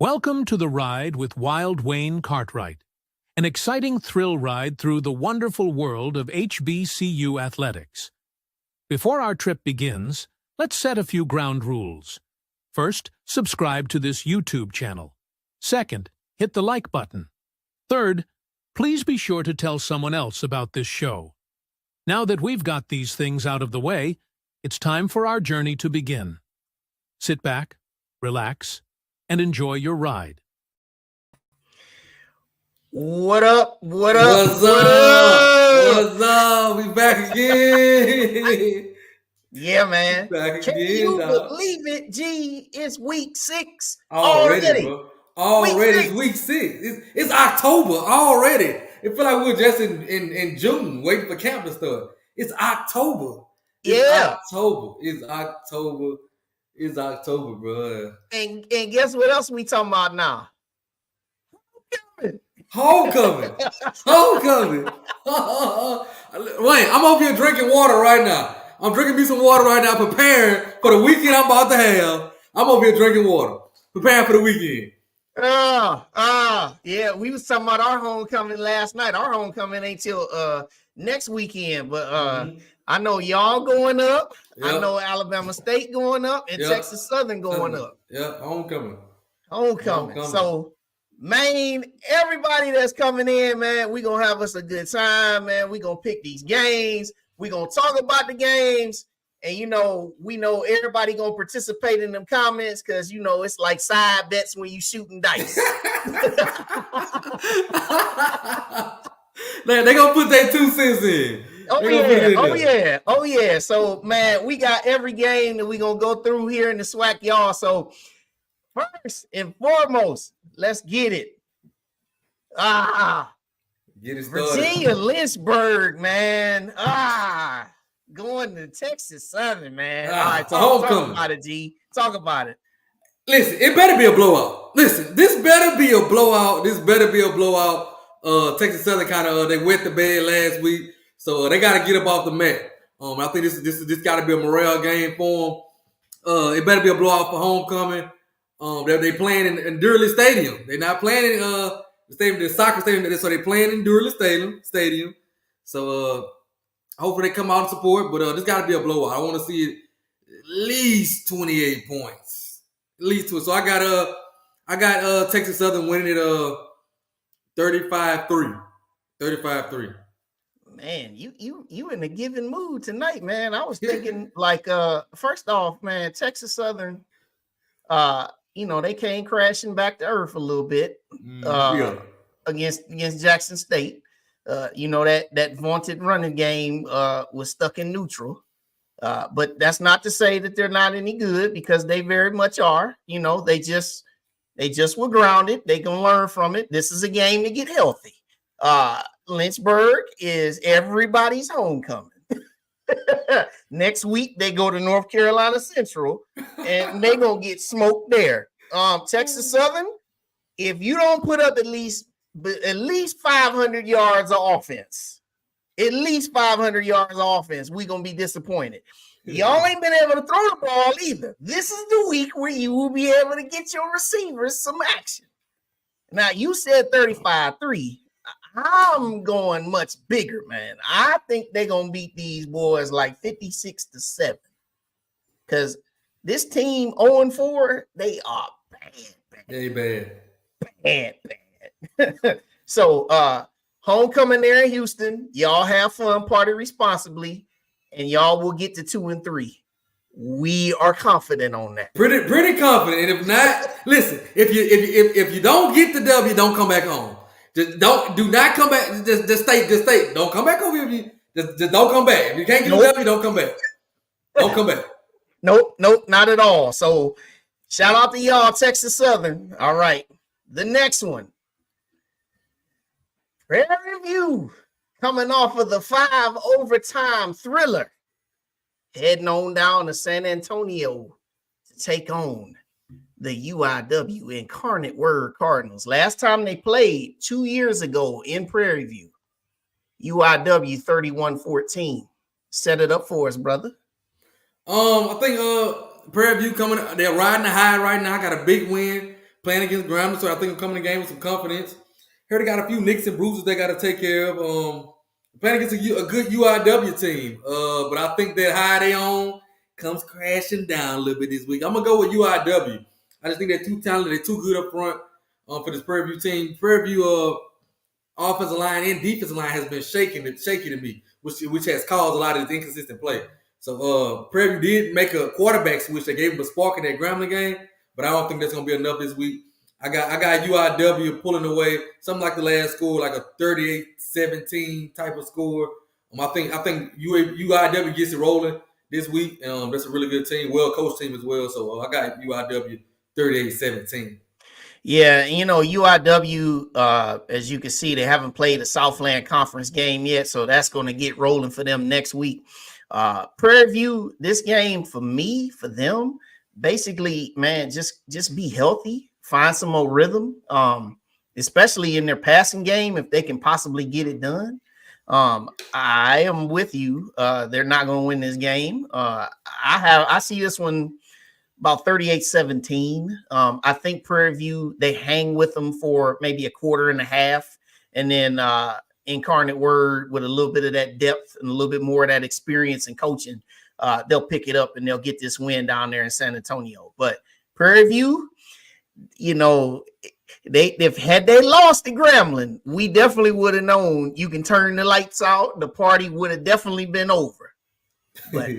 Welcome to the ride with Wild Wayne Cartwright, an exciting thrill ride through the wonderful world of HBCU athletics. Before our trip begins, let's set a few ground rules. First, subscribe to this YouTube channel. Second, hit the like button. Third, please be sure to tell someone else about this show. Now that we've got these things out of the way, it's time for our journey to begin. Sit back, relax, and enjoy your ride. What up? What up? What's up? What's up? We back again. Yeah, man. Back Can again, you dog. believe it? G, it's week 6 Already, bro. Already, it's week 6. It's October already. It feel like we're just in June waiting for camp to start. It's October. It's October, bro. And guess what else we talking about now? Homecoming. Wait, I'm over here drinking water right now. I'm drinking me some water right now, preparing for the weekend I'm about to have. I'm over here drinking water, preparing for the weekend. Yeah, we was talking about our homecoming last night. Our homecoming ain't till next weekend, but I know y'all going up. Yep. I know Alabama State going up and Texas Southern going up. Yeah, homecoming. So, man, everybody that's coming in, man, we gonna have us a good time, man. We gonna pick these games. We gonna talk about the games, and we know everybody gonna participate in them comments because it's like side bets when you shooting dice. They gonna put their 2 cents in. Oh yeah. So, man, we got every game that we gonna go through here in the SWAC, y'all. So, first and foremost, let's get it. Get it started. Virginia Lynchburg, man. Going to Texas Southern, man. All right, talk about it, G. Talk about it. Listen, it better be a blowout. Listen, this better be a blowout. Texas Southern kind of they wet the bed last week, so they got to get up off the mat. I think this got to be a morale game for them. It better be a blowout for homecoming. They playing in Durley Stadium. They're not playing in the stadium, the soccer stadium. So they're playing in Durley Stadium. So hopefully they come out and support. But this got to be a blowout. I want to see at least 28 points, at least 2. So I got Texas Southern winning it 35-3. 35-3. Man, you in a given mood tonight, man. I was thinking first off, man, Texas Southern, they came crashing back to earth a little bit against Jackson State. That vaunted running game was stuck in neutral. But that's not to say that they're not any good, because they very much are. They just were grounded. They gonna learn from it. This is a game to get healthy. Lynchburg is everybody's homecoming. Next week they go to North Carolina Central, and they gonna get smoked there. Texas Southern, if you don't put up at least 500 yards of offense, we gonna be disappointed. Y'all ain't been able to throw the ball either. This is the week where you will be able to get your receivers some action. Now, you said 35-3. I'm going much bigger, man. I think they're going to beat these boys like 56-7. Because this team 0-4, they are bad. They bad. So, homecoming there in Houston. Y'all have fun, party responsibly, and y'all will get to 2-3. We are confident on that. Pretty confident. And if not, listen, if you don't get the W, don't come back home. Do not come back. Just stay. Don't come back over here. Just don't come back. If you can't get the W, don't come back. Don't come back. Nope, not at all. So shout out to y'all, Texas Southern. All right. The next one. Prairie View, coming off of the 5 overtime thriller, heading on down to San Antonio to take on the UIW Incarnate Word Cardinals. Last time they played 2 years ago in Prairie View, UIW 31-14. Set it up for us, brother. I think Prairie View coming, they're riding the high right now. Got a big win playing against Grambling, so I think I'm coming in the game with some confidence. Heard they got a few nicks and bruises they got to take care of. Playing against a good UIW team, but I think that high they on comes crashing down a little bit this week. I'm gonna go with UIW. I just think they're too talented, they're too good up front for this Prairie View team. Prairie View offensive line and defensive line has been shaky to me, which has caused a lot of this inconsistent play. So Prairie View did make a quarterback switch. They gave him a spark in that Grambling game, but I don't think that's gonna be enough this week. I got UIW pulling away something like the last score, like a 38-17 type of score. I think UIW gets it rolling this week. That's a really good team, well coached team as well. So I got UIW 38-17. Yeah, UIW, as you can see, they haven't played a Southland Conference game yet, so that's going to get rolling for them next week. Prairie View, this game for them, basically, man, just be healthy, find some more rhythm, especially in their passing game if they can possibly get it done. I am with you. They're not going to win this game. I see this one about 38-17. I think Prairie View, they hang with them for maybe a quarter and a half, and then Incarnate Word with a little bit of that depth and a little bit more of that experience and coaching, they'll pick it up and they'll get this win down there in San Antonio. But Prairie View, if they lost to Grambling, we definitely would have known you can turn the lights out. The party would have definitely been over. But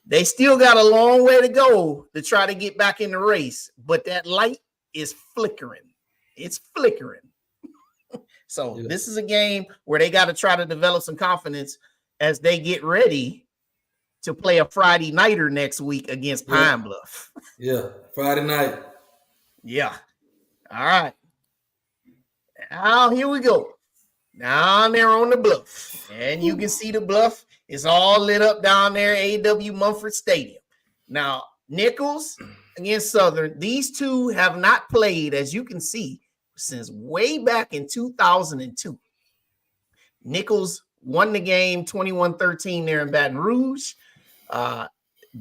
they still got a long way to go to try to get back in the race. But that light is flickering. It's flickering. So This is a game where they got to try to develop some confidence as they get ready to play a Friday nighter next week against Pine Bluff. Yeah, Friday night. Yeah. All right. Now, here we go. Down there on the bluff. And you can see the bluff is all lit up down there, A.W. Mumford Stadium. Now, Nicholls against Southern. These two have not played, as you can see, since way back in 2002. Nicholls won the game 21-13 there in Baton Rouge.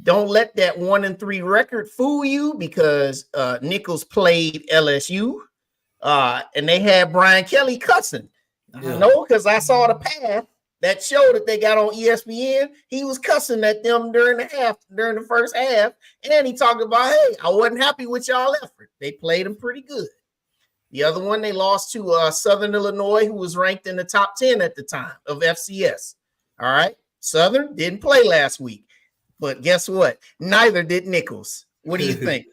Don't let that 1-3 record fool you, because Nicholls played LSU and they had Brian Kelly cussing. I know, because I saw the path, that show that they got on ESPN. He was cussing at them during the first half, and he talked about, hey, I wasn't happy with y'all effort. They played them pretty good. The other one, they lost to Southern Illinois, who was ranked in the top 10 at the time of FCS. All right. Southern didn't play last week, but guess what? Neither did Nicholls. What do you think?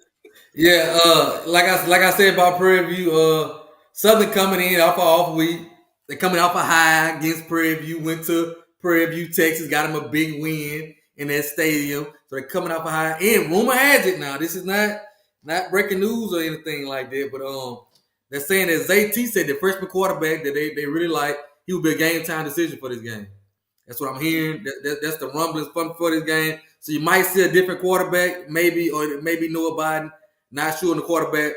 Like I said about Prairie View, Southern coming in off an off week. They're coming off a high against Prairie View. Went to Prairie View, Texas, got them a big win in that stadium. So they're coming off a high. And rumor has it now, this is not breaking news or anything like that, but they're saying that ZT said the freshman quarterback that they really like, he will be a game time decision for this game. That's what I'm hearing. That's the rumblings for this game. So you might see a different quarterback, maybe Noah Biden. Not sure in the quarterback.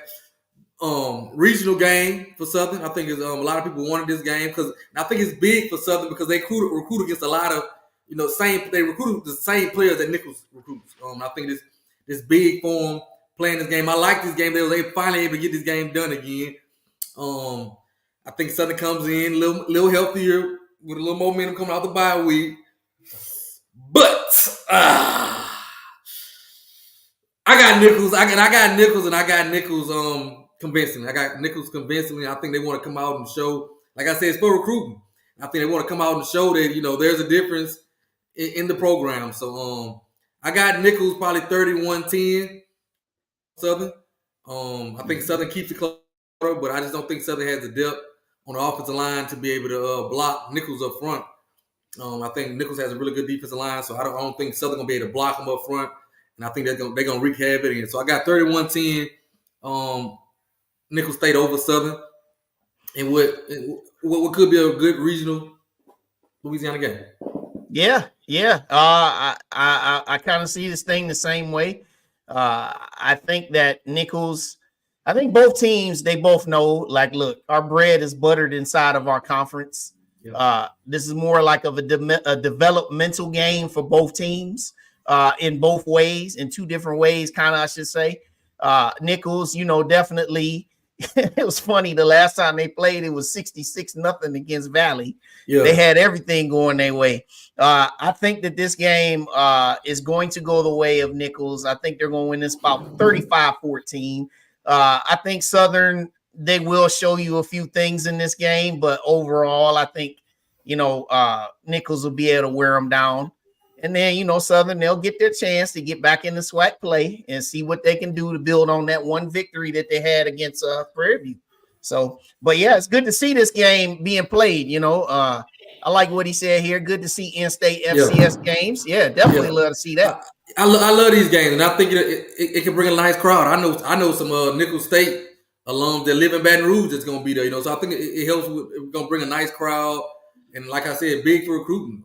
Regional game for Southern. I think a lot of people wanted this game because I think it's big for Southern because they recruit against a lot of they recruit the same players that Nicholls recruits. I think this big for them playing this game. I like this game. They were finally able to get this game done again. I think Southern comes in a little healthier with a little momentum coming out the bye week. But I got Nicholls. I got Nicholls convincingly. I got Nicholls convincingly. I think they want to come out and show, like I said, it's for recruiting. I think they want to come out and show that, there's a difference in the program. So I got Nicholls probably 31-10 Southern. I think Southern keeps it close, but I just don't think Southern has the depth on the offensive line to be able to block Nicholls up front. I think Nicholls has a really good defensive line, so I don't think Southern going to be able to block them up front. And I think they're going to wreak havoc. And so I got 31-10 Nicholls State over Southern. And what could be a good regional Louisiana game. Yeah. I kind of see this thing the same way. I think that Nicholls, I think both teams, they both know, like, look, our bread is buttered inside of our conference. Yeah. This is more like of a developmental game for both teams in both ways, in two different ways, kind of, I should say. Nicholls, definitely. It was funny. The last time they played, it was 66-0 against Valley. Yeah. They had everything going their way. I think that this game is going to go the way of Nicholls. I think they're going to win this about 35-14. I think Southern, they will show you a few things in this game, but overall, I think, Nicholls will be able to wear them down. And then, Southern, they'll get their chance to get back in the SWAC play and see what they can do to build on that one victory that they had against Prairie View. So, but yeah, it's good to see this game being played. I like what he said here. Good to see in-state FCS games. Yeah, definitely love to see that. I love these games, and I think it can bring a nice crowd. I know some Nicholls State alums that live in Baton Rouge that's going to be there. So I think it helps. It's going to bring a nice crowd, and like I said, big for recruiting.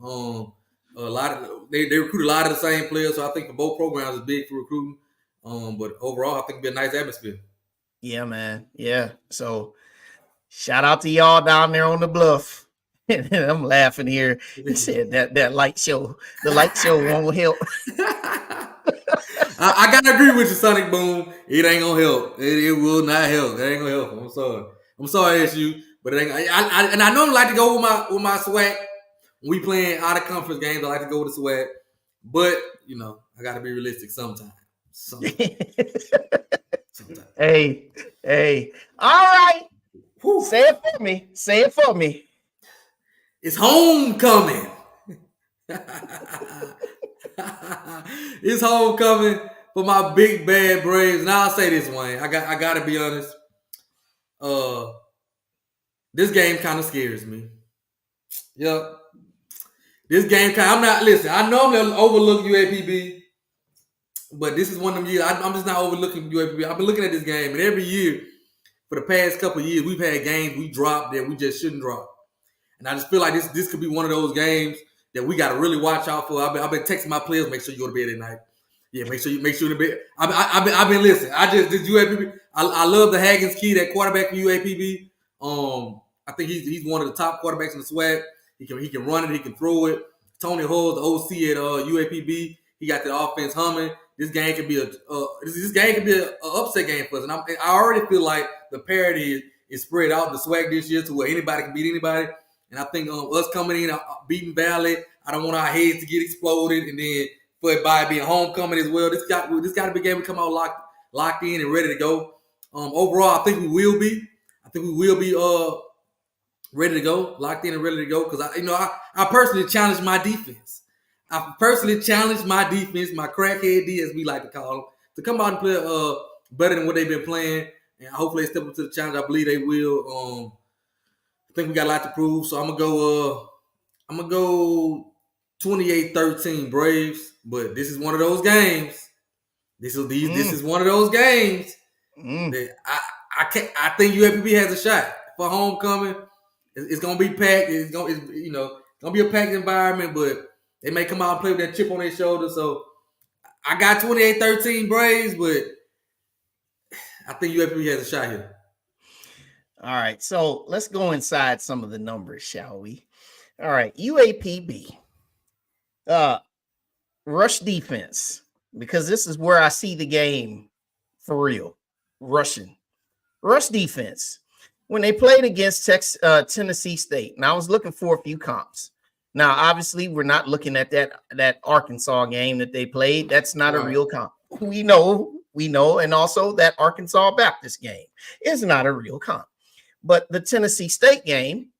A lot of they recruit a lot of the same players, so I think for both programs it's big for recruiting. But overall, I think it'll be a nice atmosphere. Yeah, man. Yeah. So shout out to y'all down there on the bluff. And I'm laughing here. He said that light show, the light show won't help. I gotta agree with you, Sonic Boom. It ain't gonna help. It will not help. It ain't gonna help. I'm sorry, SU, but it ain't. I normally like to go with my SWAC. When we playing out of conference games, I like to go with the SWAC. But I gotta be realistic sometimes. Hey. All right. Whew. Say it for me. It's homecoming. It's homecoming for my big bad Braves. Now I'll say this, Wayne. I gotta be honest. This game kind of scares me. Yep. This game I normally overlook UAPB, but this is one of them years. I'm just not overlooking UAPB. I've been looking at this game, and every year for the past couple of years, we've had games we dropped that we just shouldn't drop. And I just feel like this could be one of those games that we got to really watch out for. I've been texting my players, make sure you go to bed at night. Yeah, make sure to bed. I've been listening. This UAPB. I love the Haggins kid, that quarterback for UAPB. I think he's one of the top quarterbacks in the SWAC. He can run it. He can throw it. Tony Hull, the OC at UAPB, he got the offense humming. This game could be an upset game for us. And I already feel like the parity is spread out the SWAC this year to where anybody can beat anybody. And I think us coming in beating Valley, I don't want our heads to get exploded. And then for it by being homecoming as well, this got to be a game we come out locked in and ready to go. Overall, I think we will be. Ready to go, locked in and ready to go. Because I personally challenged my defense. My crackhead D, as we like to call them, to come out and play better than what they've been playing. And hopefully they step up to the challenge. I believe they will. I think we got a lot to prove. So I'm gonna go 28-13 Braves. But this is one of those games. This is one of those games that I think UAPB has a shot for homecoming. It's gonna be packed. It's gonna be a packed environment, but they may come out and play with that chip on their shoulder. So I got 28-13 Braves, but I think UAPB has a shot here. All right, so let's go inside some of the numbers, shall we? All right, UAPB, rush defense, because this is where I see the game for real. Rush defense. When they played against Tennessee State, now I was looking for a few comps. Now, obviously, we're not looking at that Arkansas game that they played. That's not a real comp. We know, and also that Arkansas Baptist game is not a real comp. But the Tennessee State game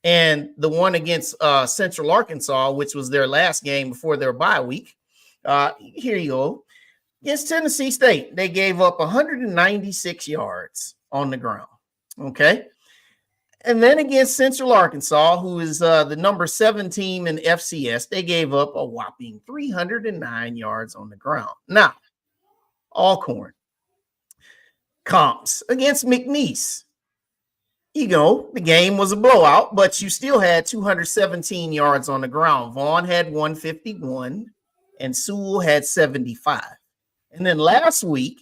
and the one against Central Arkansas, which was their last game before their bye week, here you go. Against Tennessee State, they gave up 196 yards on the ground. Okay. And then against Central Arkansas, who is the number 7 team in FCS, they gave up a whopping 309 yards on the ground. Now, Alcorn comps against McNeese. The game was a blowout, but you still had 217 yards on the ground. Vaughn had 151 and Sewell had 75. And then last week,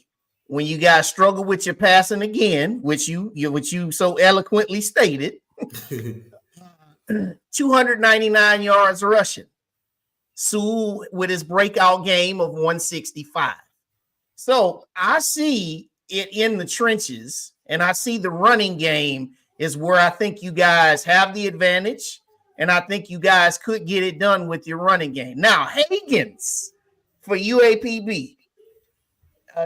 when you guys struggle with your passing again, which you so eloquently stated, 299 yards rushing. Sewell with his breakout game of 165. So I see it in the trenches, and I see the running game is where I think you guys have the advantage, and I think you guys could get it done with your running game. Now, Higgins for UAPB.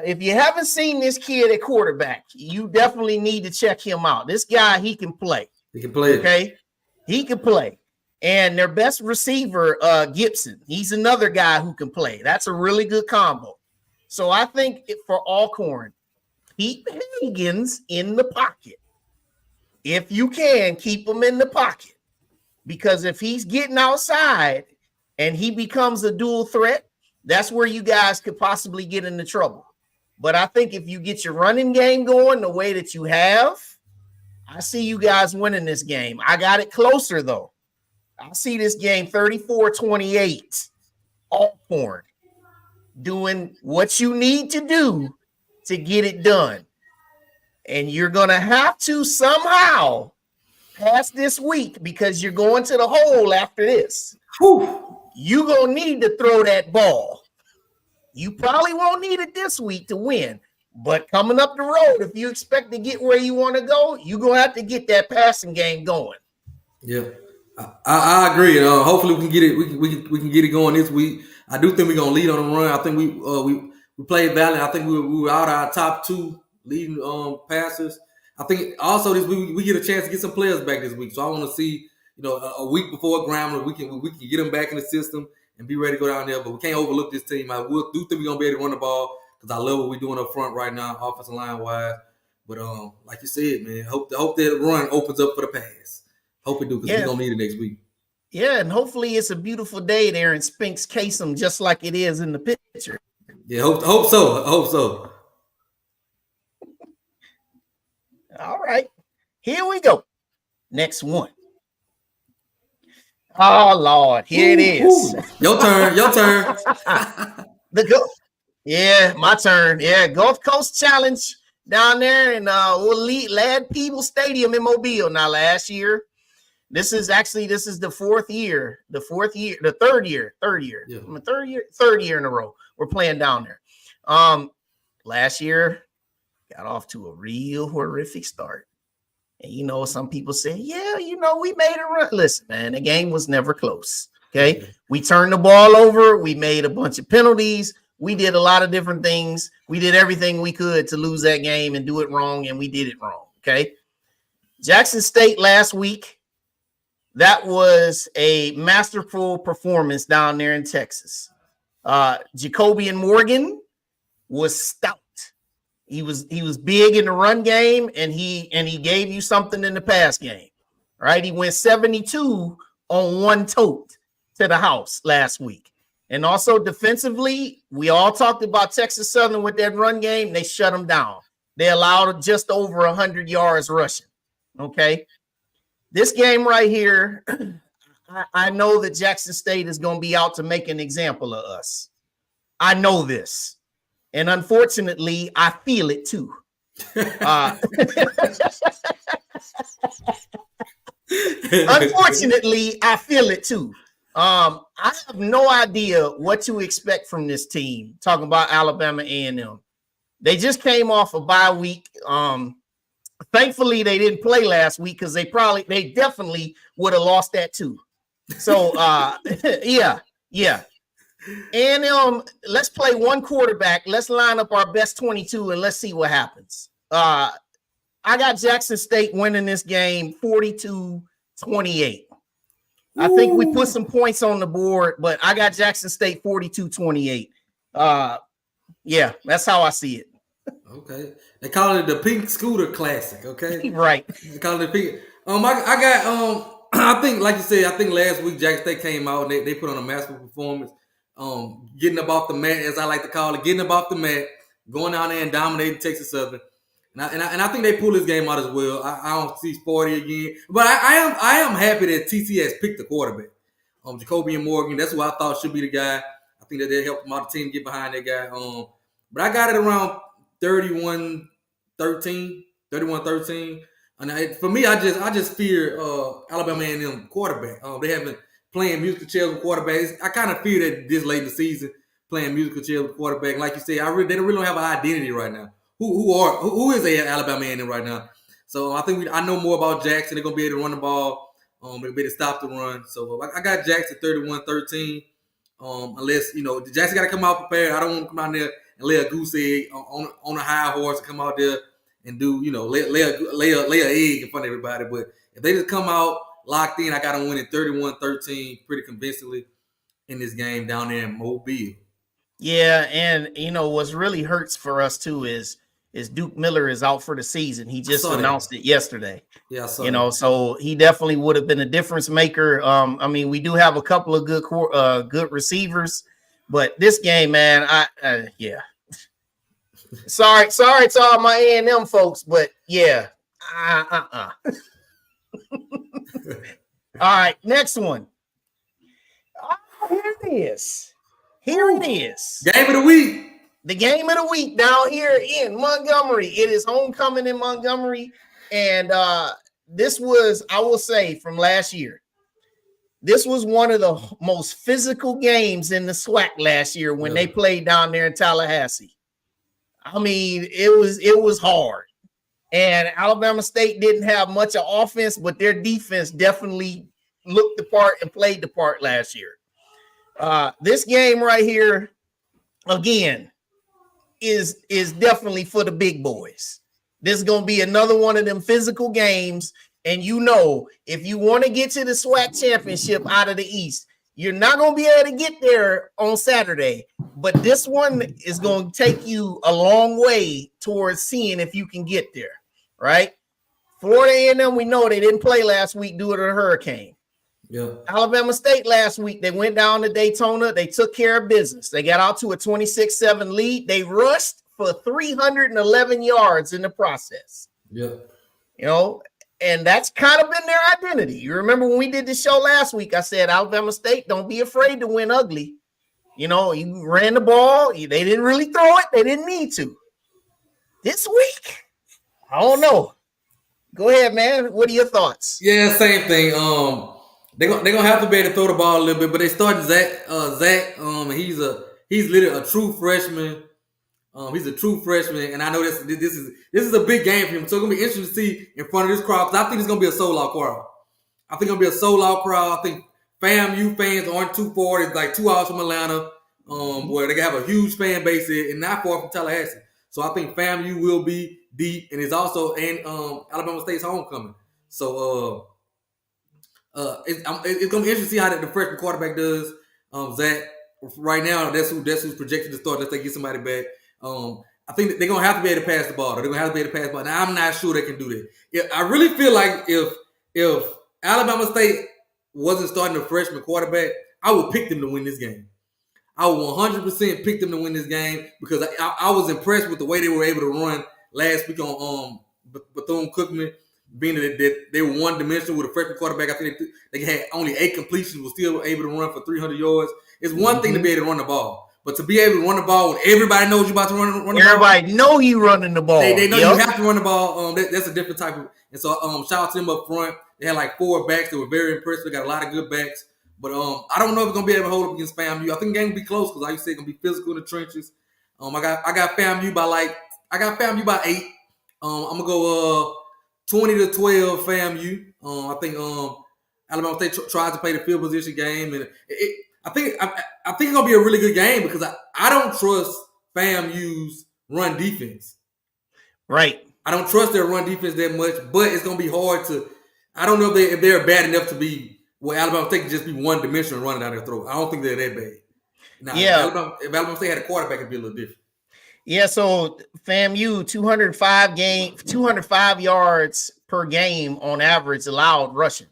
If you haven't seen this kid at quarterback, you definitely need to check him out. This guy, he can play. He can play. Okay, he can play. And their best receiver, Gibson, he's another guy who can play. That's a really good combo. So I think for Alcorn, keep Higgins in the pocket. If you can, keep him in the pocket. Because if he's getting outside and he becomes a dual threat, that's where you guys could possibly get into trouble. But I think if you get your running game going the way that you have, I see you guys winning this game. I got it closer, though. I see this game 34-28. Alcorn doing what you need to do to get it done. And you're going to have to somehow pass this week because you're going to the hole after this. You're going to need to throw that ball. You probably won't need it this week to win. But coming up the road, if you expect to get where you want to go, you're going to have to get that passing game going. Yeah, I agree. Hopefully we can get it. We can get it going this week. I do think we're gonna lead on the run. I think we played valiant. I think we were out of our top two leading passers. I think also this week we get a chance to get some players back this week. So I want to see, a week before Grambling, we can get them back in the system and be ready to go down there. But we can't overlook this team. I do think we're gonna be able to run the ball because I love what we're doing up front right now, offensive line wise. But like you said, man, hope that run opens up for the pass. Hope it do because we're gonna need it next week. Yeah, and hopefully it's a beautiful day there in Spinks Kasem, just like it is in the picture. Yeah, hope so. All right, here we go. Next one. Oh Lord, here it is. Your turn. Yeah, my turn. Yeah, Gulf Coast Challenge down there in Lad Peebles Stadium in Mobile. Now, last year. This is the third year. Yeah. Third year in a row. We're playing down there. Last year got off to a real horrific start. And some people say, yeah, we made a run. Listen, man, the game was never close. Okay. We turned the ball over. We made a bunch of penalties. We did a lot of different things. We did everything we could to lose that game and do it wrong, and we did it wrong. Okay. Jackson State last week. That was a masterful performance down there in Texas. Jacobian Morgan was stout. He was big in the run game, and he gave you something in the pass game. Right? He went 72 on one tote to the house last week. And also defensively, we all talked about Texas Southern with that run game. They shut them down. They allowed just over 100 yards rushing. Okay. This game right here, I know that Jackson State is going to be out to make an example of us. I know this. And unfortunately, I feel it too. Unfortunately, I feel it too. I have no idea what to expect from this team, talking about Alabama A&M. They just came off a bye week. Thankfully, they didn't play last week because they definitely would have lost that too. So, yeah. And let's play one quarterback. Let's line up our best 22 and let's see what happens. I got Jackson State winning this game 42-28. I think we put some points on the board, but I got Jackson State 42-28. Yeah, that's how I see it. Okay. They call it the Pink Scooter Classic, okay? Right. They call it the Pink. I got I think, like you said, I think last week Jackson State came out and they put on a masterful performance. Getting up off the mat, as I like to call it, getting up off the mat, going down there and dominating Texas Southern. And I think they pull this game out as well. I don't see Sporty again. But I am happy that TC has picked the quarterback. Jacobian Morgan, that's who I thought should be the guy. I think that they helped my team get behind that guy. But I got it around 31-13. And for me, I just fear Alabama A&M quarterback. They haven't playing musical chairs with quarterbacks. I kind of fear that this late in the season playing musical chairs with quarterback. Like you said, they don't really have an identity right now. Who is a Alabama in right now? So I think I know more about Jackson. They're gonna be able to run the ball. They'll be able to stop the run. So I got Jackson 31-13. Unless Jackson got to come out prepared. I don't want to come out there and lay a goose egg on a high horse and come out there and do lay an egg in front of everybody. But if they just come out locked in, I got them winning 31-13 pretty convincingly in this game down there in Mobile. Yeah, and what's really hurts for us too is Duke Miller is out for the season. He just announced it yesterday. Yeah, I saw that. So he definitely would have been a difference maker. I mean, we do have a couple of good receivers, but this game, man, yeah. Sorry to all my A&M folks, but yeah. All right, next one. Oh, here it is. Game of the week. The game of the week down here in Montgomery. It is homecoming in Montgomery. And this was, I will say, from last year. This was one of the most physical games in the SWAC last year when they played down there in Tallahassee. I mean, it was hard. And Alabama State didn't have much of offense, but their defense definitely looked the part and played the part last year. This game right here, again, is definitely for the big boys. This is going to be another one of them physical games. And if you want to get to the SWAC championship out of the East, you're not going to be able to get there on Saturday. But this one is going to take you a long way towards seeing if you can get there, right? Florida A&M, we know they didn't play last week due to the hurricane. Yeah. Alabama State last week, they went down to Daytona. They took care of business. They got out to a 26-7 lead. They rushed for 311 yards in the process. Yeah. And that's kind of been their identity. You remember when we did this show last week, I said, Alabama State, don't be afraid to win ugly. You ran the ball. They didn't really throw it. They didn't need to. This week, I don't know. Go ahead, man. What are your thoughts? Yeah, same thing. They're gonna have to be able to throw the ball a little bit, but they started Zach. He's literally a true freshman. He's a true freshman, and I know this is a big game for him. So it's gonna be interesting to see in front of this crowd, because I think it's gonna be a sold-out crowd. I think it's gonna be a sold-out crowd. I think FAMU fans aren't too far. It's like 2 hours from Atlanta, where they have a huge fan base here and not far from Tallahassee. So I think FAMU will be deep, and it's also Alabama State's homecoming. So it's gonna be interesting to see how the freshman quarterback does. Zach, right now, that's who's projected to start unless they get somebody back. I think they're gonna have to be able to pass the ball. They're gonna have to be able to pass the ball. Now I'm not sure they can do that. I really feel like if Alabama State wasn't starting a freshman quarterback, I would pick them to win this game. I would 100% pick them to win this game because I was impressed with the way they were able to run last week on Bethune-Cookman, being that they were one-dimensional with a freshman quarterback. I think they had only 8 completions, was still able to run for 300 yards. It's one thing to be able to run the ball. But to be able to run the ball when everybody knows you're about to run the ball. Everybody know you running the ball. They know you have to run the ball. That's a different type of. And so shout out to them up front. They had like 4 backs that were very impressive. They got a lot of good backs. But I don't know if it's gonna be able to hold up against FAMU. I think the game will be close because, like you said, it's gonna be physical in the trenches. I got FAMU by 8. I'm gonna go 20-12 FAMU. I think Alabama State tries to play the field position game, and I think it's gonna be a really good game because I don't trust FAMU's run defense. Right. I don't trust their run defense that much, but it's gonna be hard to. I don't know if they're bad enough to be Alabama State can just be one dimensional running down their throat. I don't think they're that bad. Now, yeah. If Alabama State had a quarterback, it'd be a little different. Yeah. So FAMU 205 yards per game on average allowed rushing.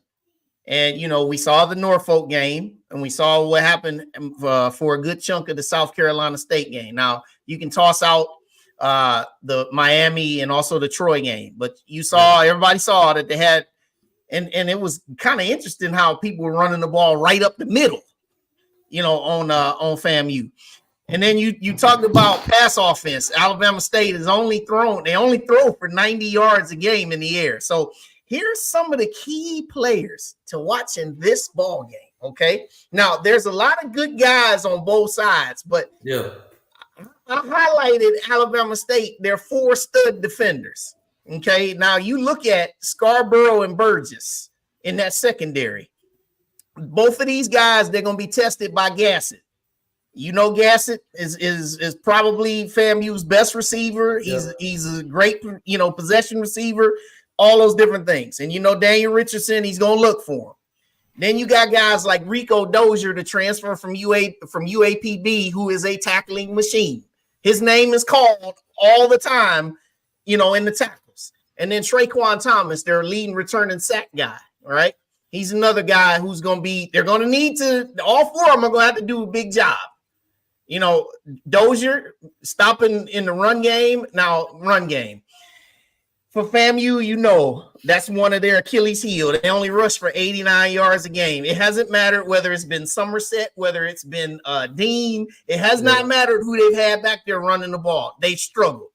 And, we saw the Norfolk game and we saw what happened for a good chunk of the South Carolina State game. Now, you can toss out the Miami and also the Troy game, but everybody saw that they had, and it was kind of interesting how people were running the ball right up the middle, on FAMU. And then you talked about pass offense. Alabama State they only throw for 90 yards a game in the air. So here's some of the key players to watch in this ball game. Okay. Now there's a lot of good guys on both sides, but yeah, I highlighted Alabama State. They're 4 stud defenders. Okay. Now you look at Scarborough and Burgess in that secondary. Both of these guys, they're going to be tested by Gassett. You know, Gassett is probably FAMU's best receiver. He's a great, possession receiver, all those different things. And, Daniel Richardson, he's going to look for him. Then you got guys like Rico Dozier to transfer from UAPB, who is a tackling machine. His name is called all the time, in the tackles. And then Traquan Thomas, their leading returning sack guy, all right? He's another guy who's going to be, they're going to need to, all 4 of them are going to have to do a big job. Dozier stopping in the run game. Now, run game. For FAMU, that's one of their Achilles heel. They only rush for 89 yards a game. It hasn't mattered whether it's been Somerset, whether it's been Dean. It has not mattered who they've had back there running the ball. They struggled,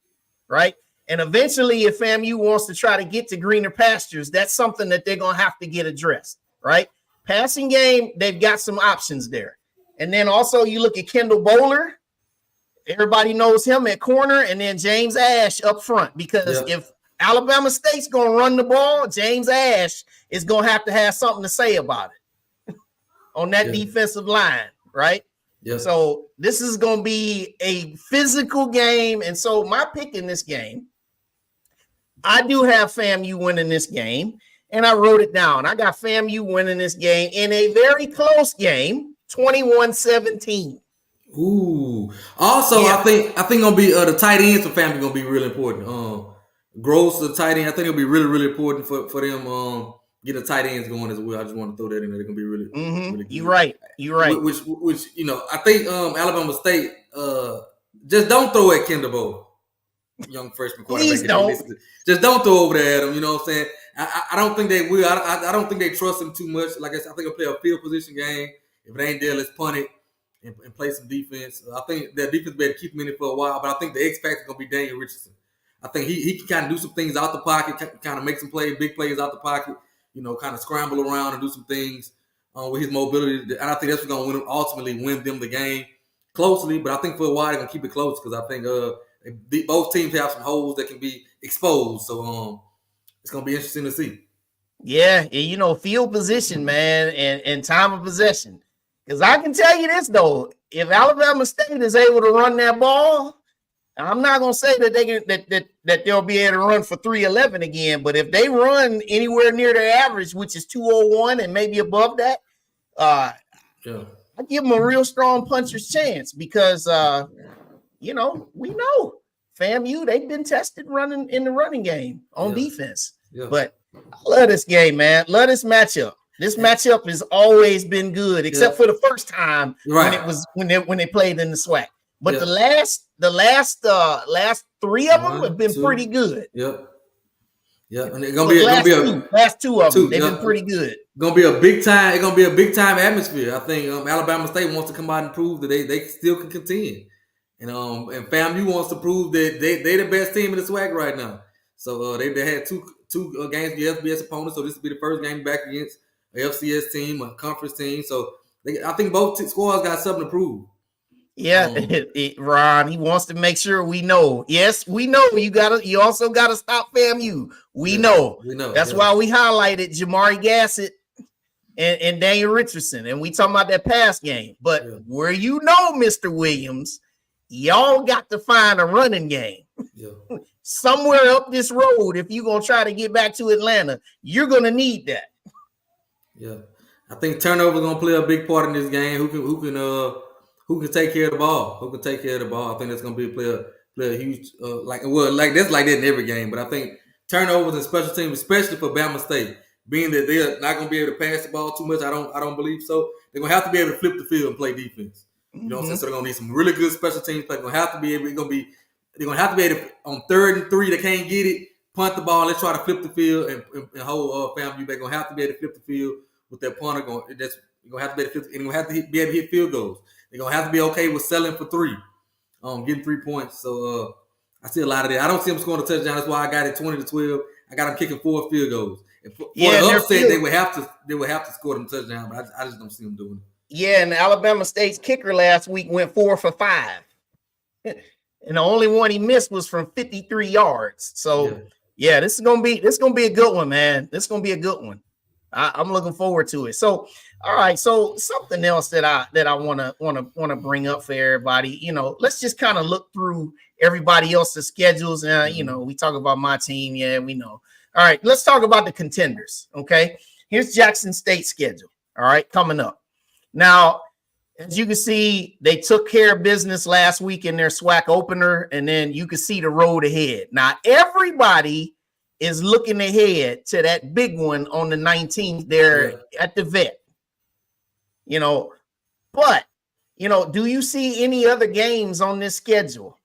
right? And eventually, if FAMU wants to try to get to greener pastures, that's something that they're going to have to get addressed, right? Passing game, they've got some options there. And then also you look at Kendall Bowler. Everybody knows him at corner, and then James Ash up front, because if Alabama State's going to run the ball, James Ash is going to have something to say about it on that defensive line, right? Yeah. So this is going to be a physical game. And so my pick in this game, I do have FAMU winning this game, and I wrote it down. I got FAMU winning this game in a very close game, 21-17. Ooh. Also, I think gonna be the tight ends for FAMU gonna be really important. Gross, the tight end, I think it'll be really, really important for them get the tight ends going as well. I just want to throw that in there. They're gonna be really, really good. You're right. Which I think Alabama State just don't throw at Kendall Bowl, young freshman quarterback. Please don't. Just don't throw over there at him. You know what I'm saying? I don't think they will. I don't think they trust him too much. Like I said, I think they'll play a field position game. If it ain't there, let's punt it and play some defense. I think their defense better keep him in it for a while. But I think the X factor is gonna be Daniel Richardson. I think he can kind of do some things out the pocket, kind of make some big plays out the pocket. Kind of scramble around and do some things with his mobility. And I think that's what's going to ultimately win them the game closely. But I think for a while they're going to keep it close, because I think both teams have some holes that can be exposed. So it's going to be interesting to see. Yeah, and field position, man, and time of possession. Because I can tell you this, though. If Alabama State is able to run that ball, I'm not going to say that they can, that they'll be able to run for 311 again, but if they run anywhere near their average, which is 201 and maybe above that, I give them a real strong puncher's chance, because we know FAMU, they've been tested running in the running game on defense. Yeah. But I love this game, man. Love this matchup. This matchup has always been good, except for the first time when it was when they played in the SWAC. But the last 3 of them have been pretty good. Yep. Yeah, and it's gonna be last two of them. They've been pretty good. Gonna be a big time. It's gonna be a big time atmosphere. I think Alabama State wants to come out and prove that they still can contend, and FAMU wants to prove that they the best team in the SWAC right now. So they had two games with FBS opponents. So this will be the first game back against a FCS team, a conference team. So I think both squads got something to prove. Yeah, Ron, he wants to make sure we know. Yes, we know you also gotta stop FAMU. We know. That's why we highlighted Jamari Gassett and Daniel Richardson, and we talking about that pass game. But where Mr. Williams, y'all got to find a running game. Somewhere up this road, if you're gonna try to get back to Atlanta, you're gonna need that. Yeah. I think turnover is gonna play a big part in this game. Who can take care of the ball? Who can take care of the ball? I think that's going to be a huge that's like that in every game. But I think turnovers and special teams, especially for Bama State, being that they're not going to be able to pass the ball too much, I don't believe so. They're going to have to be able to flip the field and play defense. You know what I'm saying? So they're going to need some really good special teams play. They're going to have to be able. They're going to have to be able to, on 3rd and 3, they can't get it, punt the ball. Let's try to flip the field and hold FAMU. They're going to have to be able to flip the field with their punter going. You're going to have to be able to flip, and you're going to have to be able to hit field goals. They're going to have to be okay with selling for 3, getting 3 points. So I see a lot of that. I don't see them scoring a touchdown. That's why I got it 20-12. I got them kicking 4 field goals. For the upset, they would have to score them touchdowns, but I just don't see them doing it. Yeah, and Alabama State's kicker last week went 4 for 5. And the only one he missed was from 53 yards. So yeah, this is gonna be a good one, man. This is gonna be a good one. I'm looking forward to it. So, all right. So something else that I want to bring up for everybody. Let's just kind of look through everybody else's schedules. We talk about my team. Yeah, we know. All right, let's talk about the contenders. Okay, here's Jackson State's schedule. All right, coming up now. As you can see, they took care of business last week in their SWAC opener, and then you can see the road ahead. Now, everybody is looking ahead to that big one on the 19th there at the vet. But, do you see any other games on this schedule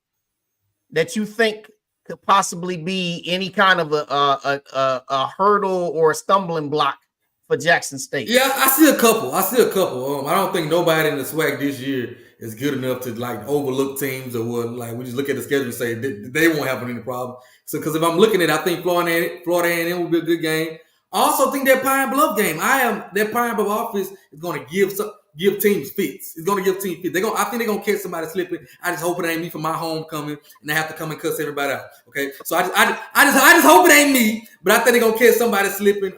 that you think could possibly be any kind of a hurdle or a stumbling block for Jackson State? Yeah, I see a couple. I don't think nobody in the SWAC this year is good enough to overlook teams or what. Like, we just look at the schedule and say they won't have any problem. So, because if I'm looking at it, I think Florida A&M will be a good game. I also think that Pine Bluff game. That Pine Bluff offense is going to give teams fits. It's going to give teams fits. I think they're going to catch somebody slipping. I just hope it ain't me for my homecoming, and they have to come and cuss everybody out. Okay, so I just hope it ain't me, but I think they're going to catch somebody slipping.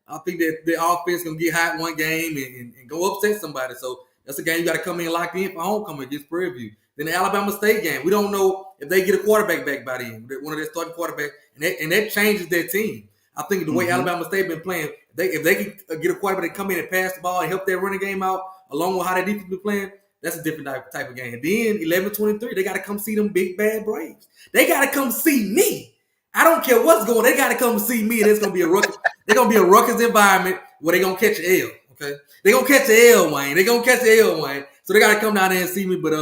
I think that the offense is going to get hot one game and go upset somebody. So that's a game you got to come in locked in for homecoming against Prairie View. Then the Alabama State game. We don't know if they get a quarterback back by then, one of their starting quarterbacks, and that changes their team. I think the way Alabama State been playing, if they can get a quarterback to come in and pass the ball and help their running game out, along with how their defense been playing, that's a different type of game. And then 11-23, they got to come see them big bad Braves. They got to come see me. I don't care what's going on. They got to come see me, and it's going to be a ruckus. They're going to be a ruckus environment where they're going to catch an L, okay? They're going to catch an L, Wayne. They're going to catch an L, Wayne. So they got to come down there and see me. But,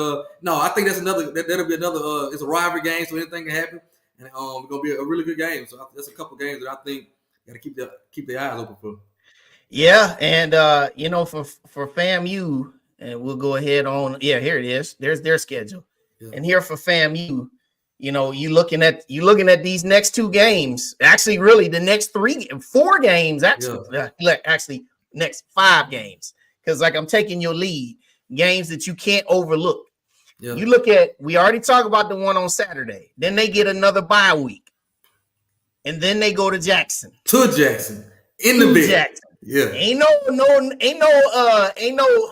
no, I think that'll be another it's a rivalry game, so anything can happen. And it's going to be a really good game. So that's a couple games that I think got to keep their eyes open for. Yeah, and, for FAMU, and we'll go ahead on. Yeah, here it is. There's their schedule. Yeah. And here for FAMU, you looking at these next 2 games. Actually, really, the next 4 games. Actually, next 5 games. Because I'm taking your lead. Games that you can't overlook. Yeah. You look at. We already talked about the one on Saturday. Then they get another bye week, and then they go to Jackson. In the big. Jackson. Yeah. Ain't no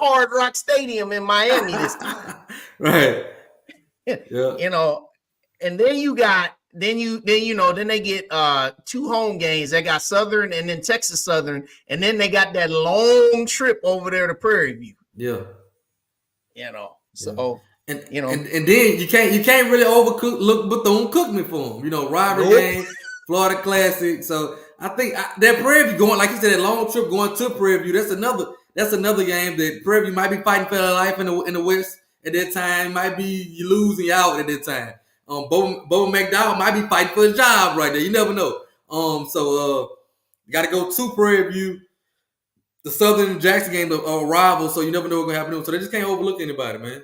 Hard Rock Stadium in Miami this time. Right. Yeah. And then then they get 2 home games. They got Southern and then Texas Southern, and then they got that long trip over there to Prairie View. Yeah. So and then you can't really look Bethune-Cookman for them. Rivalry game, Florida Classic. So I think that Prairie View going, like you said, that long trip going to Prairie View. That's another game that Prairie View might be fighting for their life in the West at that time. Might be you losing you out at that time. Bo McDowell might be fighting for a job right there. You never know. So you got to go to Prairie View. The Southern and Jackson game are rivals, so you never know what's gonna happen. So they just can't overlook anybody, man.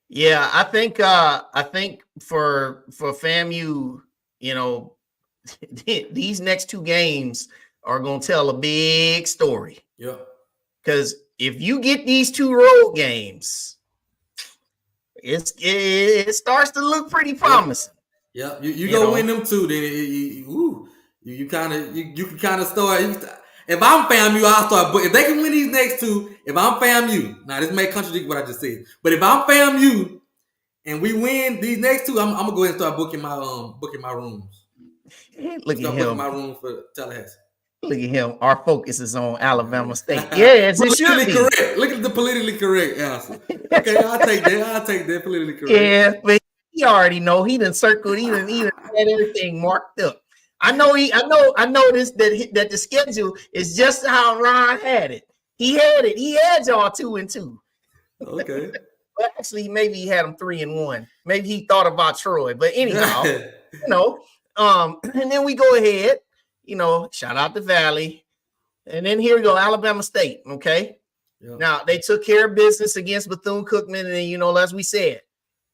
Yeah, I think for FAMU, these next 2 games are gonna tell a big story. Yeah. Because if you get these 2 road games, it starts to look pretty promising. Yeah, you go win them 2, then you can kind of start. If I'm FAMU, I'll start. But if they can win these next 2, if I'm FAMU, now this may contradict what I just said. But if I'm FAMU and we win these next 2, I'm gonna go ahead and start booking my rooms. Look at him. Booking my room for Tallahassee. Look at him. Our focus is on Alabama State. Yes, it should be. Correct. Look at the politically correct answer. Okay, I'll take that politically correct. Yeah, but he already know. He done circled. He done had everything marked up. I know this that the schedule is just how Ron had it. He had y'all 2-2. Okay. But actually, maybe he had them 3-1. Maybe he thought about Troy. But anyhow, and then we go ahead, shout out the Valley. And then here we go, Alabama State. Okay. Yep. Now they took care of business against Bethune-Cookman, and as we said,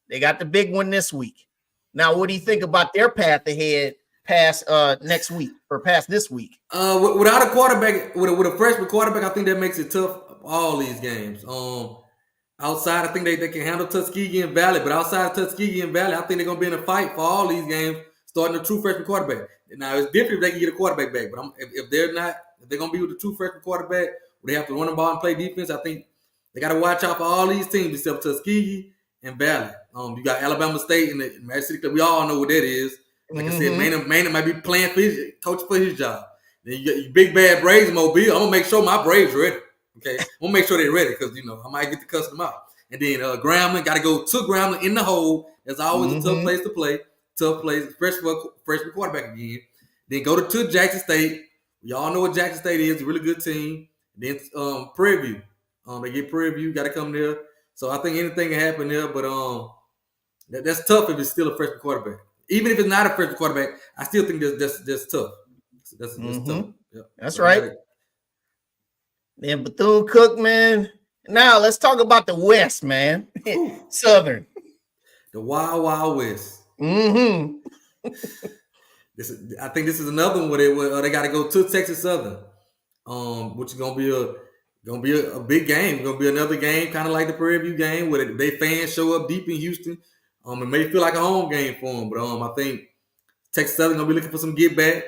they got the big one this week. Now, what do you think about their path ahead past next week or past this week? Without a quarterback, with a freshman quarterback, I think that makes it tough. All these games. Outside, I think they can handle Tuskegee and Valley, but outside of Tuskegee and Valley, I think they're gonna be in a fight for all these games, starting a true freshman quarterback. Now it's different if they can get a quarterback back, but if they're gonna be with a true freshman quarterback, where they have to run the ball and play defense. I think they got to watch out for all these teams except Tuskegee and Valley. You got Alabama State and the Magic City. We all know what that is. Like I said, Maynard might be playing for coach for his job. Then you got your big bad Braves in Mobile. I'm gonna make sure my Braves ready. Okay, I'm gonna make sure they're ready because I might get to cuss them out. And then Grambling got to go to Grambling in the hole. That's always a tough place to play. Tough place, freshman quarterback again. Then go to Jackson State. We all know what Jackson State is. A really good team. Then Prairie View. They get Prairie View. Got to come there. So I think anything can happen there. But that's tough if it's still a freshman quarterback. Even if it's not a freshman quarterback, I still think that's tough. That's tough. Yep. That's right. Then Bethune-Cookman. Now let's talk about the West, man. Southern. The Wild Wild West. I think this is another one where they got to go to Texas Southern, which is gonna be a big game. Gonna be another game, kind of like the Prairie View game, where they fans show up deep in Houston. It may feel like a home game for them, but I think Texas Southern gonna be looking for some get back,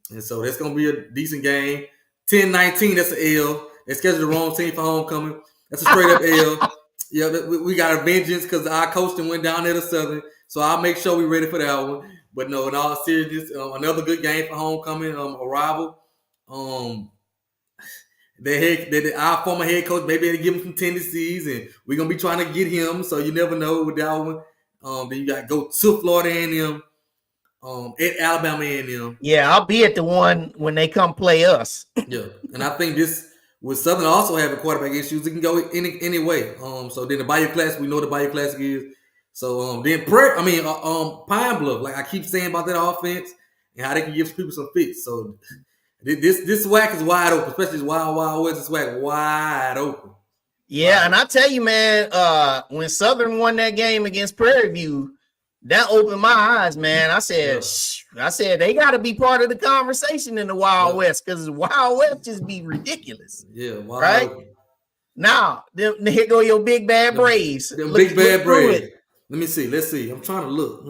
and so that's gonna be a decent game. 10-19, that's an L. They scheduled the wrong team for homecoming. That's a straight up L. Yeah, we got a vengeance because our coaching went down there to Southern, so I'll make sure we're ready for that one. But no, in all seriousness, another good game for homecoming, arrival. Our former head coach, maybe they give him some tendencies, and we're gonna be trying to get him. So you never know with that one. Then you got to go to Florida A&M, at Alabama A&M. Yeah, I'll be at the one when they come play us. Yeah, and I think this with Southern also having quarterback issues, it can go any way. So then the Bayou Classic, we know what the Bayou Classic is. So then Pine Bluff, like I keep saying about that offense and how they can give people some fits. So this SWAC is wide open, especially this Wild Wild West SWAC wide open. Yeah, and I tell you, man, when Southern won that game against Prairie View, that opened my eyes, man. I said they got to be part of the conversation in the Wild West because the Wild West just be ridiculous. Yeah, wild right. Open. Now, here go your big bad Braves. Big bad Braves. Let me see. Let's see. I'm trying to look.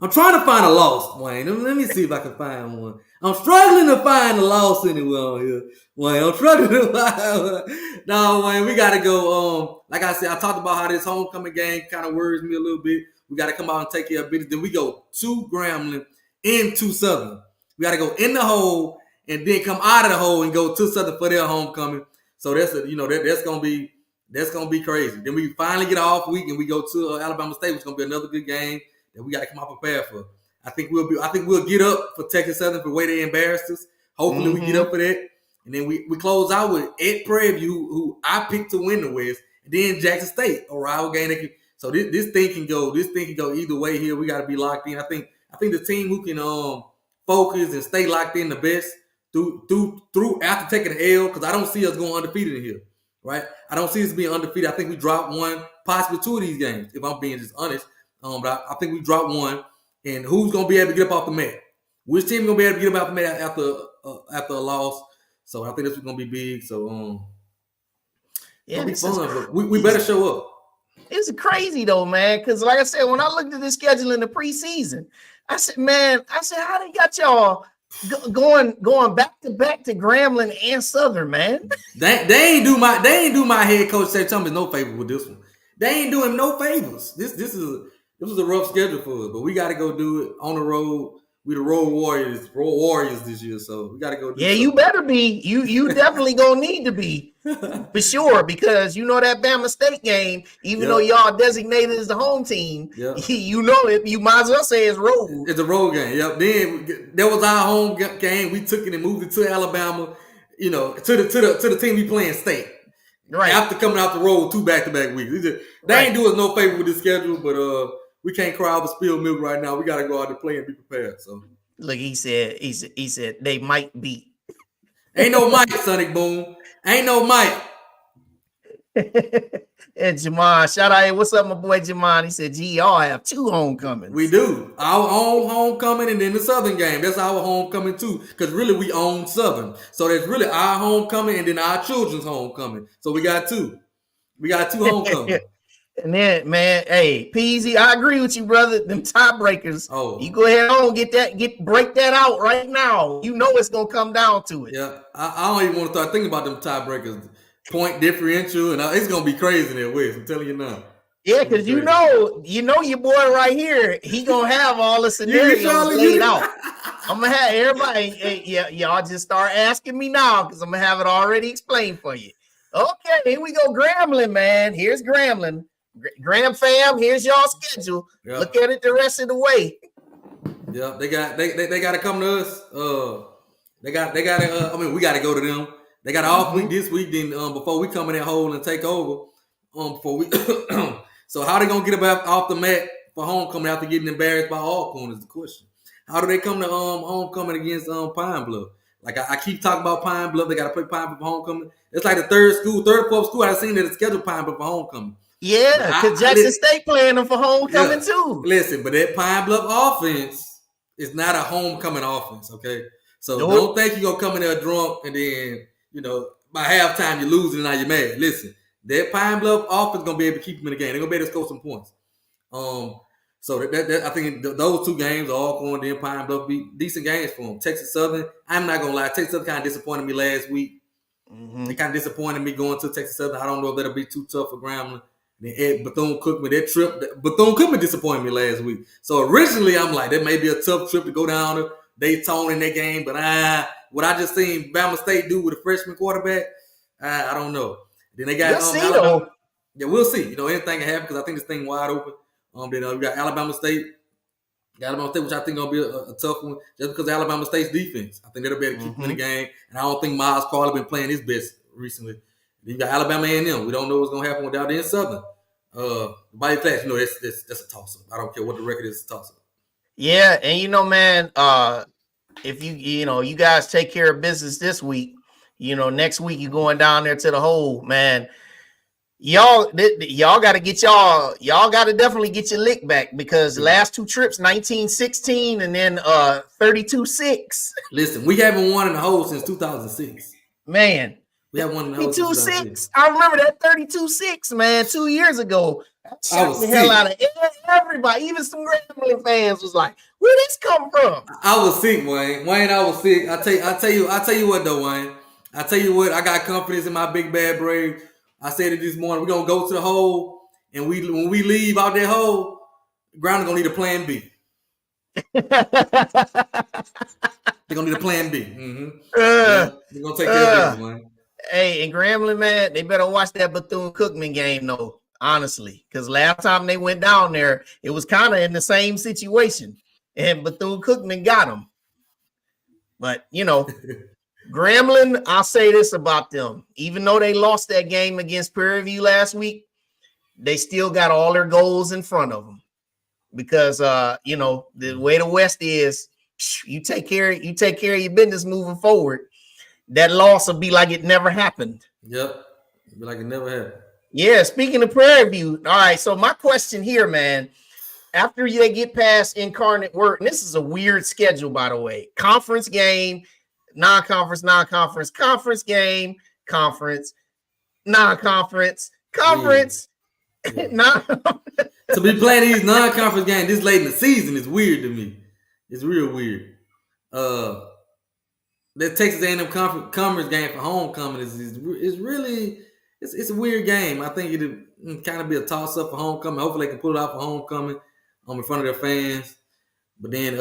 I'm trying to find a loss, Wayne. Let me see if I can find one. I'm struggling to find a loss anywhere on here. Wayne, I'm struggling to find one. No, Wayne, we got to go. Like I said, I talked about how this homecoming game kind of worries me a little bit. We got to come out and take care of business. Then we go to Grambling and to Southern. We got to go in the hole and then come out of the hole and go to Southern for their homecoming. So that's gonna be crazy. Then we finally get an off week and we go to Alabama State, which is gonna be another good game that we got to come out prepared for. I think we'll get up for Texas Southern for the way they embarrassed us. Hopefully we get up for that, and then we close out with at Prairie View, who I picked to win the West, and then Jackson State, a rival game. So this thing can go either way here. We got to be locked in. I think the team who can focus and stay locked in the best through after taking the L, because I don't see us going undefeated in here, right? I don't see us being undefeated. I think we dropped one, possibly two of these games, if I'm being just honest. But I think we dropped one. And who's gonna be able to get up off the mat? Which team gonna be able to get up off the mat after a loss? So I think this is gonna be big. So it'll be fun. But we better show up. It's crazy though, man. Because like I said, when I looked at the schedule in the preseason, I said, how they got y'all going back to Grambling and Southern, man? They ain't do my head coach Say Thomas no favor with this one. They ain't doing no favors. This was a rough schedule for us, but we got to go do it on the road. We the road warriors this year, so we got to go do something. You better be. You definitely gonna need to be for sure, because that Bama State game, even though y'all designated as the home team, you might as well say it's road. It's a road game. Yep. Then that was our home game. We took it and moved it to Alabama. To the team we playing state. Right after coming out the road 2 back-to-back weeks. They ain't do us no favor with the schedule, but we can't cry over spilled milk right now. We got to go out there play and be prepared. So look, he said they might beat. Ain't no Mike, Sonic Boom. Ain't no Mike. And Jamon, shout out, hey, what's up, my boy Jamon? He said, "Gee, y'all have 2 homecomings." We do. Our own homecoming and then the Southern game. That's our homecoming too. Because really we own Southern. So that's really our homecoming and then our children's homecoming. So we got 2. We got 2 homecomings. And then, man, hey, Peasy, I agree with you, brother. Them tiebreakers. Oh, you go ahead on, break that out right now. You know it's gonna come down to it. Yeah, I don't even want to start thinking about them tiebreakers, point differential, and it's gonna be crazy in that West. I'm telling you now. Yeah, because you know your boy right here. He gonna have all the scenarios laid out. I'm gonna have everybody. Hey, y'all just start asking me now because I'm gonna have it already explained for you. Okay, here we go, Grambling, man. Here's Grambling. Graham fam, here's y'all schedule. Yep. Look at it the rest of the way. Yeah, they got to come to us. They got I mean, we got to go to them. They got an off week this week. Then before we come in that hole and take over. Before we so how they gonna get about off the mat for homecoming after getting embarrassed by Alcorn is the question. How do they come to homecoming against Pine Bluff? Like I keep talking about Pine Bluff. They got to play Pine Bluff for homecoming. It's like the third or fourth school I've seen that is scheduled Pine Bluff for homecoming. Yeah, because Jackson State playing them for homecoming too. Listen, but that Pine Bluff offense is not a homecoming offense, okay? So don't think you're going to come in there drunk and then, by halftime you're losing and now you're mad. Listen, that Pine Bluff offense is going to be able to keep them in the game. They're going to be able to score some points. So I think those 2 games, Alcorn and then Pine Bluff, be decent games for them. Texas Southern, I'm not going to lie, Texas Southern kind of disappointed me last week. They kind of disappointed me going to Texas Southern. I don't know if that'll be too tough for Grambling. Then Bethune-Cookman, that trip, Bethune-Cookman disappointed me last week. So originally, I'm like, that may be a tough trip to go down to Daytona in that game. But what I just seen Bama State do with a freshman quarterback, I don't know. Then they got we'll see, though. Yeah, we'll see. Anything can happen because I think this thing wide open. Then we got Alabama State, which I think gonna be a tough one, just because of Alabama State's defense. I think that'll be able to keep them in the game. And I don't think Miles Carter been playing his best recently. Then you got Alabama A&M. We don't know what's gonna happen without in Southern. Bayou Clash, that's a toss-up. I don't care what the record is, it's a toss-up. Yeah, and man, if you guys take care of business this week, next week you're going down there to the hole, man. Y'all got to definitely get your lick back because the last 2 trips, 1916 and then 32-6. Listen, we haven't won in the hole since 2006. Man. We have one 32-6. I remember that 32-6, man, 2 years ago. I was the hell out of everybody. Even some Grambling fans was like, "Where this come from?" I was sick, Wayne. I was sick. I tell you what, though, Wayne. I tell you what. I got confidence in my big bad Brave. I said it this morning. We're gonna go to the hole, and when we leave out that hole, Ground gonna need a plan B. They're gonna need a plan B. We're gonna take care of this, man. Hey, and Grambling, man, they better watch that Bethune-Cookman game, though, honestly. Because last time they went down there, it was kind of in the same situation. And Bethune-Cookman got them. But, Grambling, I'll say this about them. Even though they lost that game against Prairie View last week, they still got all their goals in front of them. Because, the way the West is, you take care of your business moving forward. That loss will be like it never happened. Yep. It'll be like it never happened. Yeah, speaking of Prairie View. All right, so my question here, man, after they get past Incarnate Word, and this is a weird schedule, by the way. Conference game, non-conference, conference game, conference, non-conference, conference. Yeah. To be playing these non-conference games this late in the season is weird to me. It's real weird. That Texas A&M conference game for homecoming is really it's a weird game. I think it'll kind of be a toss up for homecoming. Hopefully they can pull it out for homecoming in front of their fans. But then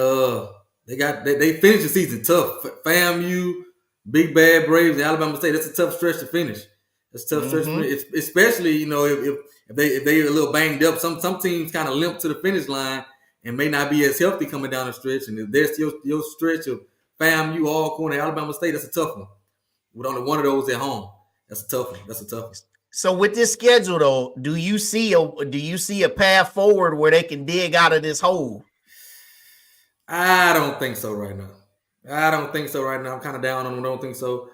they finished the season tough. FAMU, Big Bad Braves, and Alabama State. That's a tough stretch to finish. That's a tough stretch to finish. Especially if they're a little banged up. Some teams kind of limp to the finish line and may not be as healthy coming down the stretch. And if there's your stretch of FAMU, Alcorn, and Alabama State, that's a tough one. With only one of those at home, that's a tough one. So with this schedule, though, do you see a path forward where they can dig out of this hole? I don't think so right now. I'm kind of down on them. I don't think so.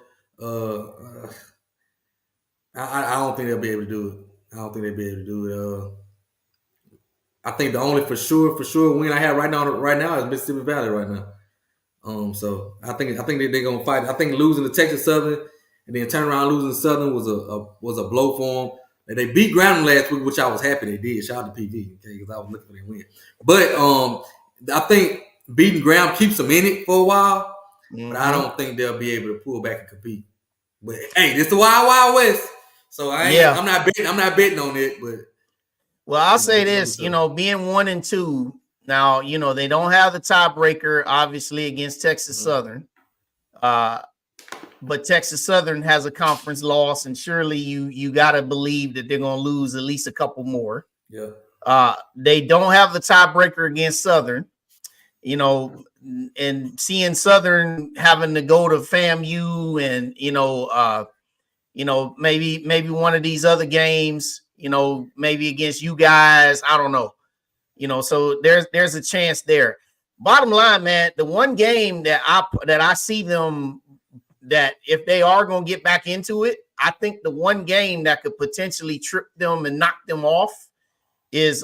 I don't think they'll be able to do it. I don't think they'd be able to do it. I think the only for sure win I have right now is Mississippi Valley right now. So I think they're gonna fight. I think losing to Texas Southern and then turn around losing to Southern was a blow for them. And they beat Grambling last week, which I was happy they did. Shout out to PV, okay, because I was looking for them to win. But I think beating Graham keeps them in it for a while. Mm-hmm. But I don't think they'll be able to pull back and compete. But hey, this is the Wild West. So I'm not betting on it. But well, I'll say this, being 1-2. Now, they don't have the tiebreaker, obviously, against Texas Southern. But Texas Southern has a conference loss, and surely you got to believe that they're going to lose at least a couple more. Yeah. They don't have the tiebreaker against Southern, and seeing Southern having to go to FAMU and, maybe one of these other games, maybe against you guys. I don't know. So there's a chance there. Bottom line, man, the one game that I see them that if they are going to get back into it, I think the one game that could potentially trip them and knock them off is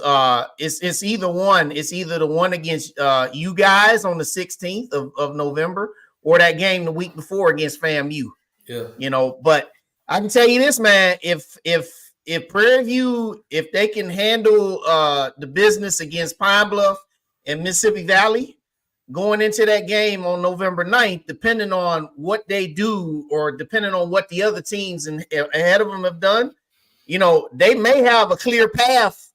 it's either the one against you guys on the 16th of November or that game the week before against FAMU. Yeah. But I can tell you this, man, if Prairie View, if they can handle the business against Pine Bluff and Mississippi Valley going into that game on November 9th, depending on what they do or depending on what the other teams ahead of them have done, they may have a clear path,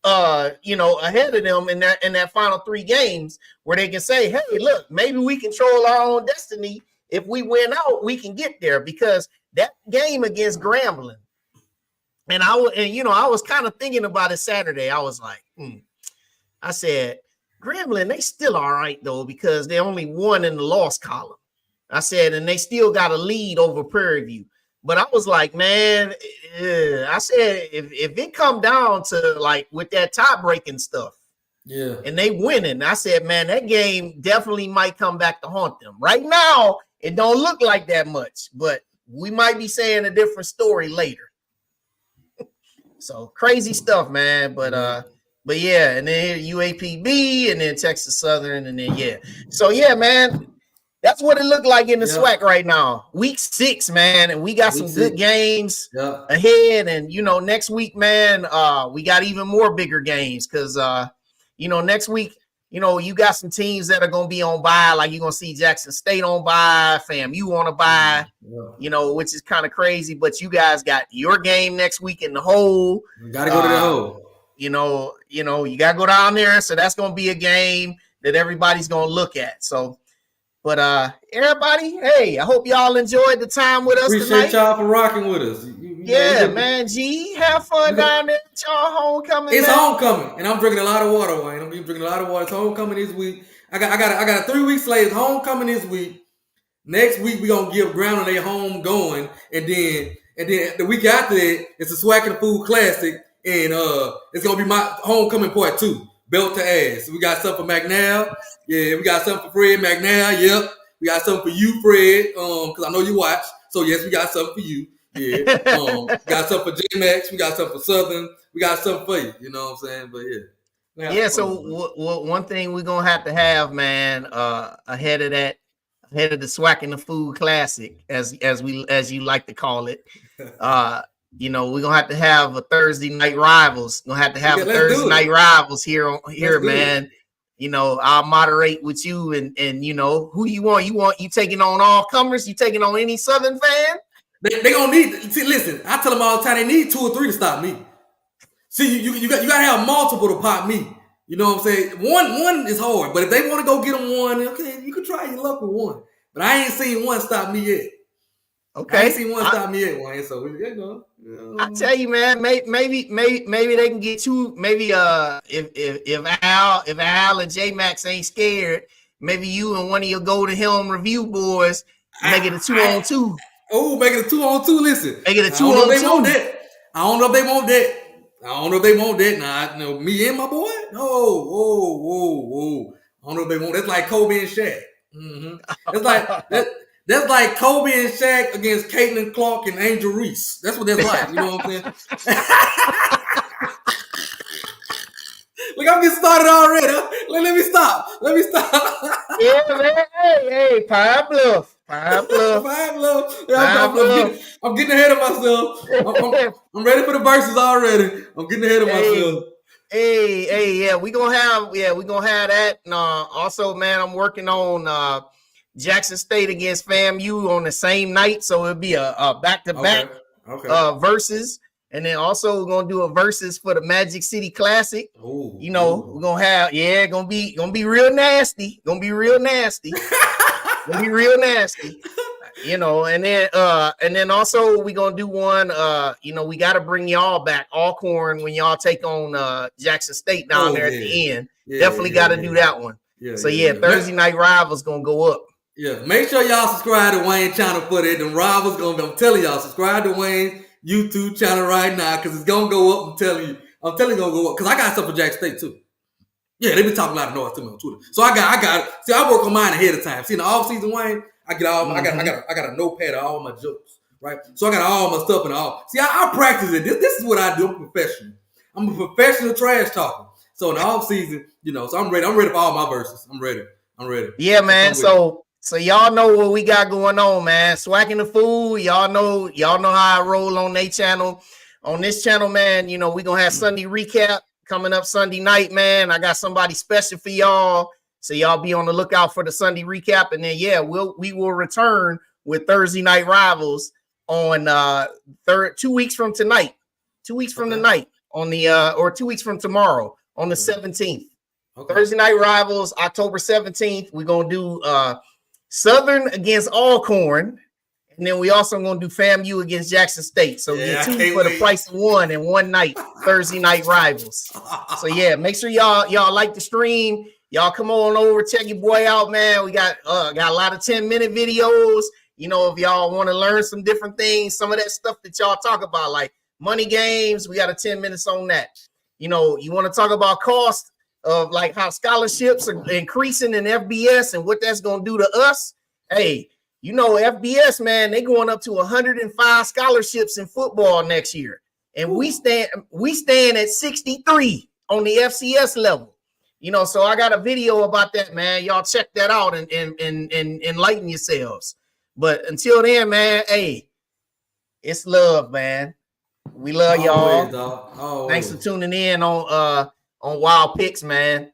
ahead of them in that final 3 games where they can say, hey, look, maybe we control our own destiny. If we win out, we can get there, because that game against Grambling, and I was kind of thinking about it Saturday. I was like, I said, Grambling, they still all right, though, because they only won in the loss column. I said, and they still got a lead over Prairie View. But I was like, man, I said, if it come down to like with that tie-breaking stuff, and they winning, I said, man, that game definitely might come back to haunt them. Right now, it don't look like that much, but we might be saying a different story later. So crazy stuff, man. But yeah, and then UAPB, and then Texas Southern, and then So yeah, man, that's what it looked like in the SWAC right now. Week 6, man, and we got some good games ahead. And next week, man, we got even more bigger games because next week, you got some teams that are gonna be on bye, like you're gonna see Jackson State on bye, FAMU on a bye, which is kind of crazy. But you guys got your game next week in the hole. You gotta go to the hole. You got to go down there. So that's going to be a game that everybody's going to look at. So, but everybody, hey, I hope y'all enjoyed the time with us Appreciate tonight. Y'all for rocking with us. Man, G, have fun down there at y'all homecoming. It's homecoming, and I'm drinking a lot of water, Wayne. I'm drinking a lot of water. It's homecoming this week. I got a 3-week slate. It's homecoming this week. Next week, we're going to give Ground and they home going. And then the week after that, it's a Swac'n Food Classic. And it's gonna be my homecoming part 2, belt to ass. So we got something for McNair. Yeah, we got something for Fred McNair. Yep, we got something for you, Fred. Because I know you watch. So yes, we got something for you. Yeah, got something for J-Max. We got something for Southern. We got something for you. You know what I'm saying? But yeah. So one thing we're gonna have to have, man, ahead of the Swac'n Food Classic, as you like to call it. We're gonna have a Thursday night rivals. We're gonna have to have a Thursday night rivals here, man. I'll moderate with you, and who you want. You taking on all comers? You taking on any Southern fan? They gonna need. See, listen, I tell them all the time they need 2 or 3 to stop me. See, you got to have multiple to pop me. You know what I'm saying? One is hard, but if they want to go get them one, okay, you can try your luck with one. But I ain't seen one stop me yet. Okay, I ain't seen one stop me yet, Wayne. So I tell you, man, maybe they can get 2. Maybe if Al and J-Max ain't scared, maybe you and one of your Golden Helm review boys make it a 2-on-2. Oh, make it a 2-on-2. Listen, make it a 2-on-2. I don't know if they want that. Nah, me and my boy. Whoa. I don't know if they want. That's like Kobe and Shaq. Mm-hmm. It's like that. That's like Kobe and Shaq against Caitlin Clark and Angel Reese. That's what that's like. You know what I'm saying? Look, I'm getting started already. Let me stop. Yeah, man. Hey, Pine Bluff. Five love. Yeah, I'm getting ahead of myself. I'm ready for the verses already. I'm getting ahead of myself. Yeah, we gonna have that. And also, man, I'm working on Jackson State against FAMU on the same night, so it'll be a back-to-back verses. And then also we're gonna do a verses for the Magic City Classic. We're gonna have gonna be real nasty. Gonna be real nasty. And then also we're gonna do one. We gotta bring y'all back, Alcorn, when y'all take on Jackson State down there at the end. Definitely gotta do that one. Thursday night rivals gonna go up. Yeah, make sure y'all subscribe to Wayne channel for that. The rivals gonna be. I'm telling y'all, subscribe to Wayne YouTube channel right now because it's gonna go up. I'm telling you, it's gonna go up because I got stuff for Jackson State too. Yeah, they be talking a lot of noise to me on Twitter. So I got. See, I work on mine ahead of time. See, in the off season, Wayne, I get all. I got a notepad of all my jokes, right? So I got all my stuff in the off. See, I practice it. This is what I do. I'm a professional. I'm a professional trash talker. So in the off season, so I'm ready. I'm ready for all my verses. I'm ready. Yeah, man. So y'all know what we got going on, man. Swac'n the Fool. Y'all know how I roll on their channel. On this channel, man, we gonna have Sunday recap coming up Sunday night, man. I got somebody special for y'all. So y'all be on the lookout for the Sunday recap. And then we will return with Thursday night rivals on 2 weeks from tonight. 2 weeks from tonight on the or 2 weeks from tomorrow on the 17th. Okay. Thursday night rivals, October 17th. We're gonna do Southern against Alcorn, and then we also going to do FAMU against Jackson State. So get two for the price of one in one night, Thursday night rivals. So make sure y'all like the stream. Y'all come on over, check your boy out, man. We got a lot of 10-minute videos. If y'all want to learn some different things, some of that stuff that y'all talk about, like money games, we got a 10 minutes on that. You want to talk about cost of like how scholarships are increasing in FBS and what that's going to do to us. Hey, FBS, man, they going up to 105 scholarships in football next year. And we stand at 63 on the FCS level. So I got a video about that, man. Y'all check that out and enlighten yourselves. But until then, man, hey, it's love, man. We love y'all. Thanks for tuning in on Wild Picks, man.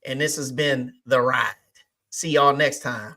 And this has been The Ride. See y'all next time.